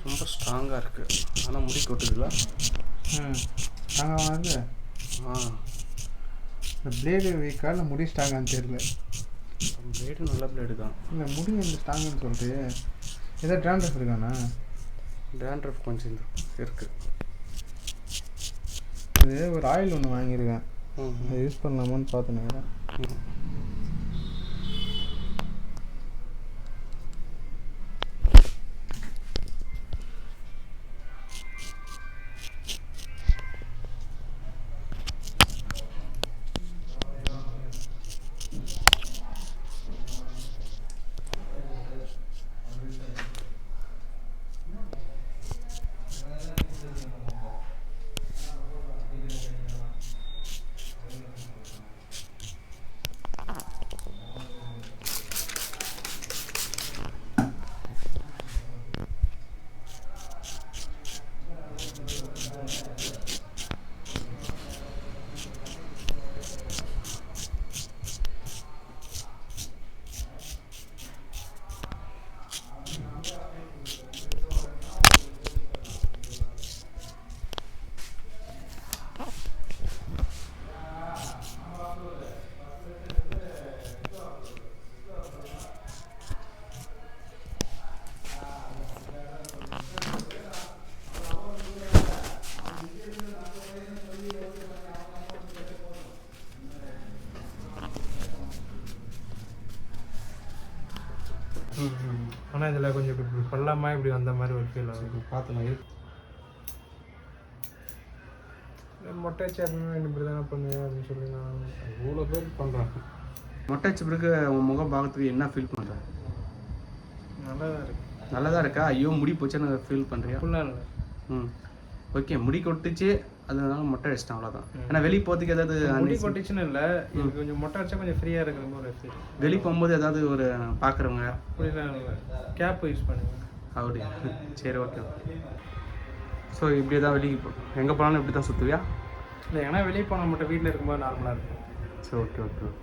ரொம்ப ஸ்ட்ராங்காக இருக்குது, ஆனால் முடி கொட்டுதுல. ஸ்ட்ராங்காக வந்து இந்த பிளேடு வீக்கா இல்லை முடி ஸ்ட்ராங்கான்னு தெரியல. பிளேடு நல்ல பிளேடு தான். இல்லை முடி வந்து ஸ்ட்ராங்குன்னு சொல்லிட்டு ஏதோ ட்ராண்ட்ரஃப் இருக்காண்ணா? ட்ராண்ட்ரஃப் கொஞ்சம் இருக்குது. இது ஒரு ஆயில் ஒன்று வாங்கியிருக்கேன், அதை யூஸ் பண்ணலாமான்னு பார்த்துனேன். ஆனால் இதில் கொஞ்சம் இப்படி பள்ளமாக இப்படி வந்த மாதிரி ஒரு ஃபீல் ஆகுது. பார்த்துலாம் இருக்கு. மொட்டை சேர்னா இப்படி தானே பண்ணுவேன் அப்படின்னு சொல்லி நான் இவ்வளோ பேர் பண்ணுறேன். மொட்டை அடிச்ச பிறகு உன் முகம் பார்க்கறதுக்கு என்ன ஃபீல் பண்ணுற? நல்லா தான் இருக்கு. நல்லா தான் இருக்கா? ஐயோ முடி போச்சுன்னு ஃபீல் பண்ணுறியா? ஃபுல்லாக இல்லை. ஓகே, முடி கொட்டுச்சு அதனால மொட்டை அடிச்சிட்டேன், அவ்வளோதான். ஏன்னா வெளியே போகிறதுக்கு ஏதாவது முடி கொட்டிச்சுன்னு இல்லை, இது கொஞ்சம் மொட்டை அடிச்சா கொஞ்சம் ஃப்ரீயாக இருக்கிற மாதிரி ஒரு ஃபீல். வெளியே போகும்போது ஏதாவது ஒரு பார்க்குறவங்க அப்படிலாம் இல்லை, கேப் யூஸ் பண்ணுவேன். அப்படியா? சரி, ஓகே ஓகே. ஸோ இப்படி தான் வெளியே எங்கே போனாலும் இப்படி தான் சுற்றுவியா? இல்லை, ஏன்னா வெளியே போனால் மட்டும் வீட்டில் இருக்கும்போது நார்மலாக இருக்கும். சரி, ஓகே ஓகே ஓகே.